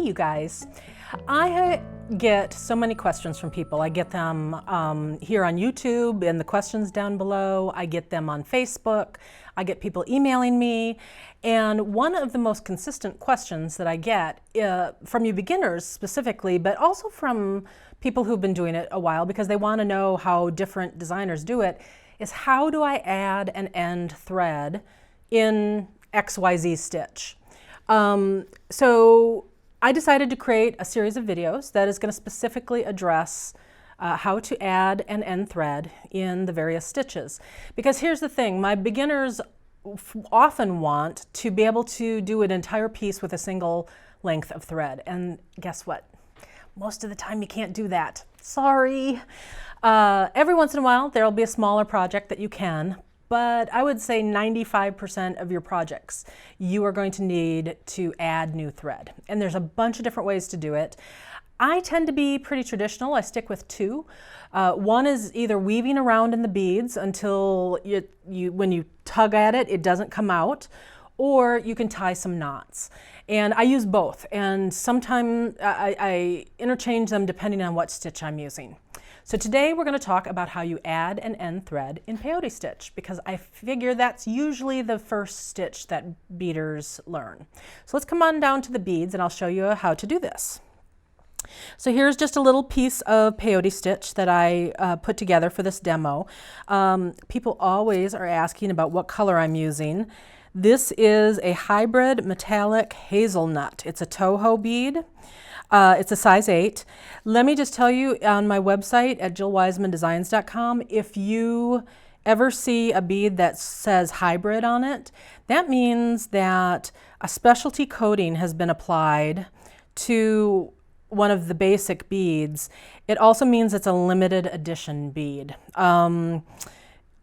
you guys. I get so many questions from people. I get them here on YouTube in the questions down below. I get them on Facebook. I get people emailing me. And one of the most consistent questions that I get from you beginners specifically, but also from people who've been doing it a while because they want to know how different designers do it, is how do I add an end thread in XYZ stitch? So I decided to create a series of videos that is going to specifically address how to add an end thread in the various stitches. Because here's the thing, my beginners often want to be able to do an entire piece with a single length of thread. And guess what? Most of the time you can't do that. Sorry. Every once in a while there'll be a smaller project that you can, but I would say 95% of your projects you are going to need to add new thread. And there's a bunch of different ways to do it. I tend to be pretty traditional. I stick with two. One is either weaving around in the beads until when you tug at it, it doesn't come out, or you can tie some knots. And I use both, and sometimes I interchange them depending on what stitch I'm using. So today we're going to talk about how you add an end thread in peyote stitch, because I figure that's usually the first stitch that beaders learn. So let's come on down to the beads and I'll show you how to do this. So here's just a little piece of peyote stitch that I put together for this demo. People always are asking about what color I'm using. This is a hybrid metallic hazelnut. It's a Toho bead. It's a size 8. Let me just tell you, on my website at jillwisemandesigns.com, if you ever see a bead that says hybrid on it, that means that a specialty coating has been applied to one of the basic beads. It also means it's a limited edition bead.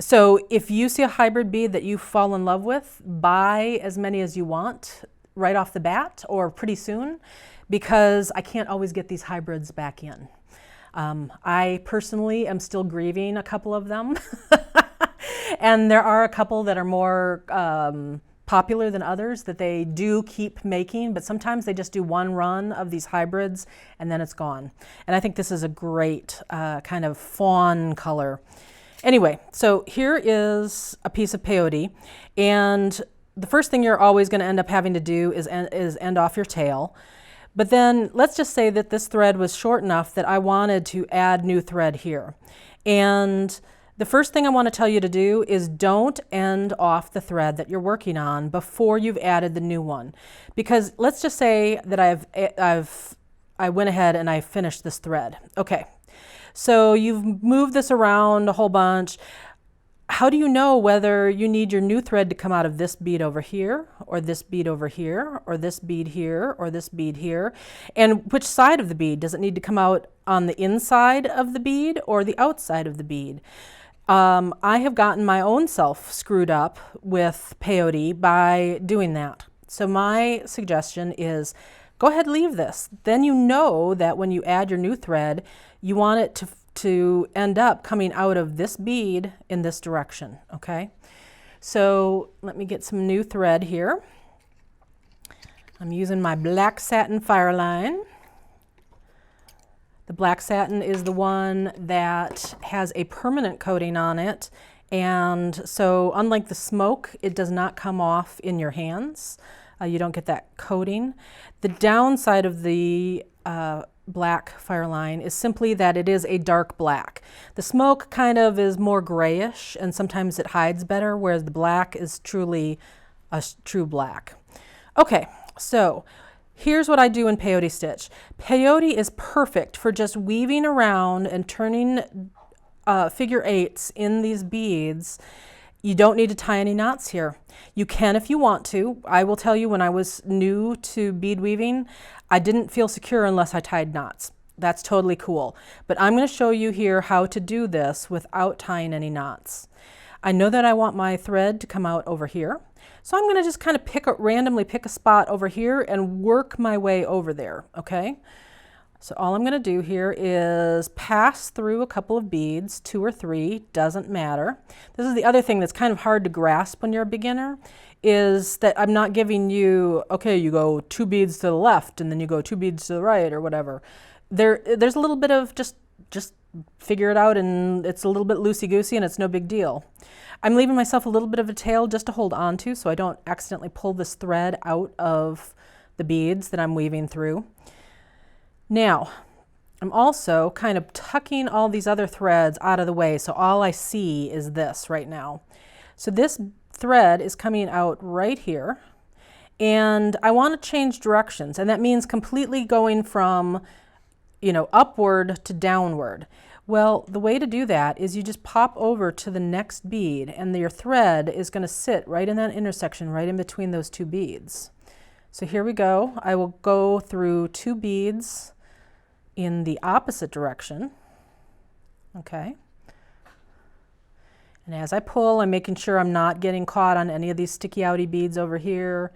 So if you see a hybrid bead that you fall in love with, buy as many as you want right off the bat or pretty soon, because I can't always get these hybrids back in. I personally am still grieving a couple of them. And there are a couple that are more popular than others that they do keep making, but sometimes they just do one run of these hybrids and then it's gone. And I think this is a great kind of fawn color. Anyway, so here is a piece of peyote, and the first thing you're always going to end up having to do is end off your tail. But then let's just say that this thread was short enough that I wanted to add new thread here. And the first thing I want to tell you to do is don't end off the thread that you're working on before you've added the new one. Because let's just say that I went ahead and I finished this thread. Okay, so you've moved this around a whole bunch. How do you know whether you need your new thread to come out of this bead over here, or this bead over here, or this bead here, or this bead here? And which side of the bead? Does it need to come out on the inside of the bead or the outside of the bead? I have gotten my own self screwed up with peyote by doing that. So my suggestion is go ahead, leave this. Then you know that when you add your new thread, you want it to end up coming out of this bead in this direction, okay? So let me get some new thread here. I'm using my black satin Fireline. The black satin is the one that has a permanent coating on it, and so unlike the smoke, it does not come off in your hands. You don't get that coating. The downside of the black Fireline is simply that it is a dark black. The smoke kind of is more grayish and sometimes it hides better, whereas the black is truly a true black. Okay, so here's what I do in peyote stitch. Peyote is perfect for just weaving around and turning figure eights in these beads. You don't need to tie any knots here. You can if you want to. I will tell you, when I was new to bead weaving, I didn't feel secure unless I tied knots. That's totally cool. But I'm going to show you here how to do this without tying any knots. I know that I want my thread to come out over here, so I'm going to just kind of randomly pick a spot over here and work my way over there, okay? So all I'm going to do here is pass through a couple of beads, 2 or 3, doesn't matter. This is the other thing that's kind of hard to grasp when you're a beginner, is that I'm not giving you, okay, you go 2 beads to the left and then you go 2 beads to the right or whatever. There's a little bit of just figure it out, and it's a little bit loosey-goosey and it's no big deal. I'm leaving myself a little bit of a tail just to hold on to so I don't accidentally pull this thread out of the beads that I'm weaving through. Now, I'm also kind of tucking all these other threads out of the way, so all I see is this right now. So this thread is coming out right here, and I want to change directions, and that means completely going from, upward to downward. Well, the way to do that is you just pop over to the next bead, and your thread is going to sit right in that intersection, right in between those 2 beads. So here we go. I will go through 2 beads in the opposite direction. Okay. And as I pull, I'm making sure I'm not getting caught on any of these sticky outy beads over here.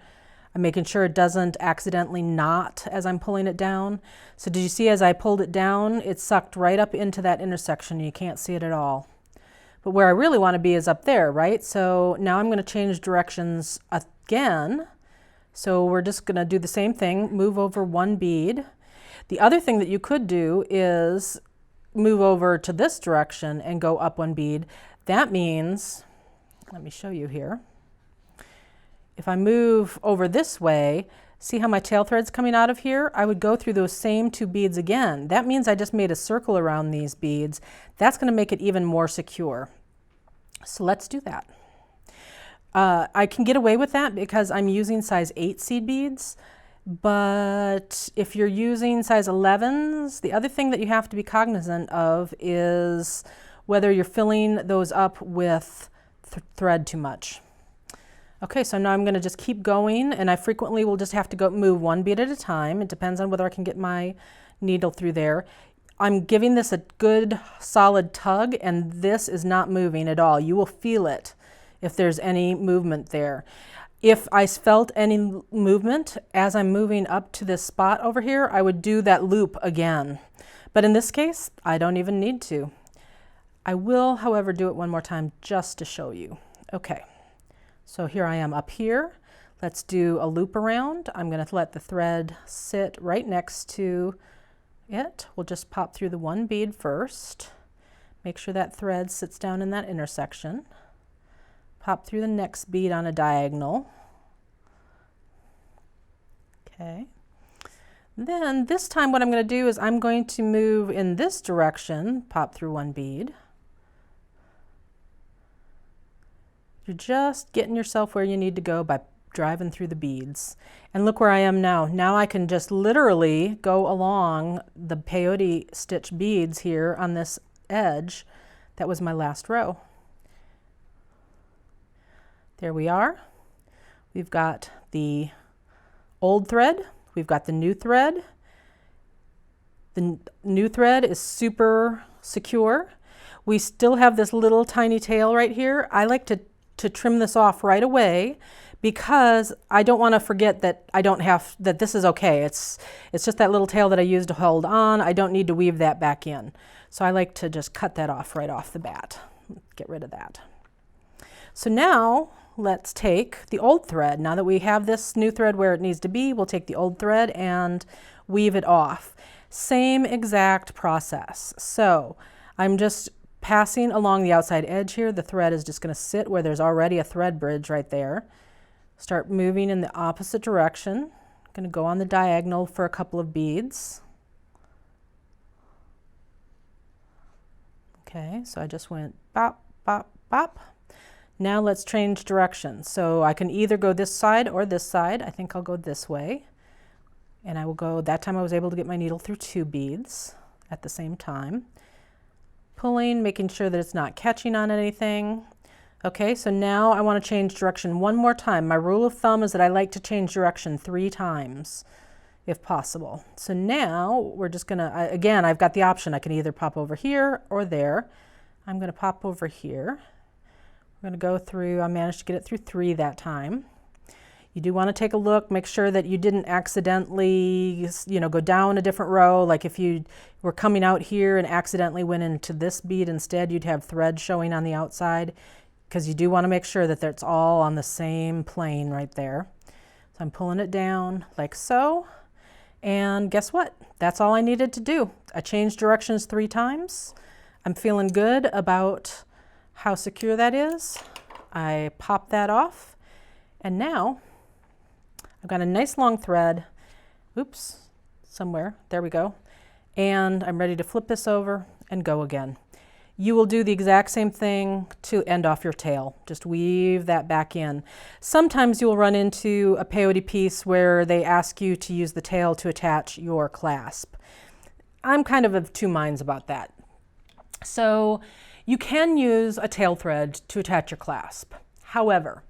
I'm making sure it doesn't accidentally knot as I'm pulling it down. So did you see as I pulled it down, it sucked right up into that intersection. You can't see it at all. But where I really want to be is up there, right? So now I'm going to change directions again. So we're just going to do the same thing, move over 1 bead. The other thing that you could do is move over to this direction and go up 1 bead. That means, let me show you here. If I move over this way, see how my tail thread's coming out of here? I would go through those same 2 beads again. That means I just made a circle around these beads. That's going to make it even more secure. So let's do that. I can get away with that because I'm using size 8 seed beads. But if you're using size 11s, the other thing that you have to be cognizant of is whether you're filling those up with thread too much. Okay, so now I'm going to just keep going, and I frequently will just have to go move 1 bead at a time. It depends on whether I can get my needle through there. I'm giving this a good solid tug, and this is not moving at all. You will feel it if there's any movement there. If I felt any movement as I'm moving up to this spot over here, I would do that loop again. But in this case, I don't even need to. I will, however, do it one more time just to show you. Okay, so here I am up here. Let's do a loop around. I'm going to let the thread sit right next to it. We'll just pop through the 1 bead first. Make sure that thread sits down in that intersection. Pop through the next bead on a diagonal. Okay. Then this time what I'm going to do is I'm going to move in this direction, pop through 1 bead. You're just getting yourself where you need to go by driving through the beads. And look where I am now. Now I can just literally go along the peyote stitch beads here on this edge. That was my last row. There we are. We've got the old thread, we've got the new thread. The new thread is super secure. We still have this little tiny tail right here. I like to trim this off right away because I don't want to forget that that this is okay. It's just that little tail that I used to hold on. I don't need to weave that back in. So I like to just cut that off right off the bat. Get rid of that. So now let's take the old thread. Now that we have this new thread where it needs to be, we'll take the old thread and weave it off. Same exact process. So I'm just passing along the outside edge here. The thread is just going to sit where there's already a thread bridge right there. Start moving in the opposite direction. I'm going to go on the diagonal for a couple of beads. Okay, so I just went bop, bop, bop. Now let's change direction. So I can either go this side or this side. I think I'll go this way. And I will go, that time I was able to get my needle through 2 beads at the same time. Pulling, making sure that it's not catching on anything. Okay, so now I want to change direction one more time. My rule of thumb is that I like to change direction 3 times if possible. So now we're just gonna, again, I've got the option. I can either pop over here or there. I'm gonna pop over here. We're going to go through, I managed to get it through 3 that time. You do want to take a look, make sure that you didn't accidentally, go down a different row. Like if you were coming out here and accidentally went into this bead instead, you'd have thread showing on the outside, because you do want to make sure that it's all on the same plane right there. So I'm pulling it down like so. And guess what? That's all I needed to do. I changed directions 3 times. I'm feeling good about how secure that is. I pop that off, and now I've got a nice long thread. Oops, somewhere, there we go. And I'm ready to flip this over and go again. You will do the exact same thing to end off your tail. Just weave that back in. Sometimes you'll run into a peyote piece where they ask you to use the tail to attach your clasp. I'm kind of 2 minds about that. So you can use a tail thread to attach your clasp. However,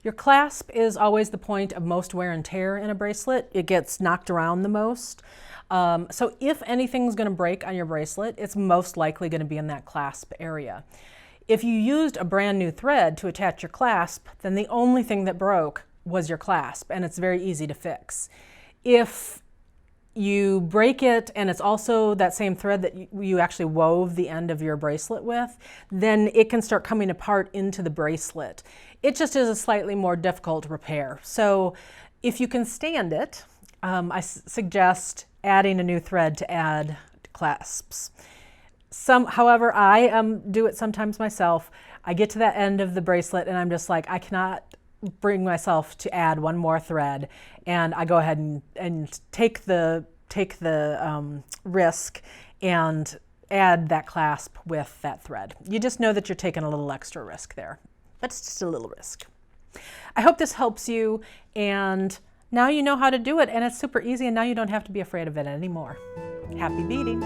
your clasp is always the point of most wear and tear in a bracelet. It gets knocked around the most. So if anything's going to break on your bracelet, it's most likely going to be in that clasp area. If you used a brand new thread to attach your clasp, then the only thing that broke was your clasp, and it's very easy to fix. If you break it and it's also that same thread that you actually wove the end of your bracelet with, then it can start coming apart into the bracelet. It just is a slightly more difficult repair. So if you can stand it, I suggest adding a new thread to add clasps. However, I do it sometimes myself. I get to that end of the bracelet and I'm just like, I cannot bring myself to add one more thread, and I go ahead and take the risk and add that clasp with that thread. You just know that you're taking a little extra risk there, but it's just a little risk. I hope this helps you, and now you know how to do it, and it's super easy, and now you don't have to be afraid of it anymore. Happy beading!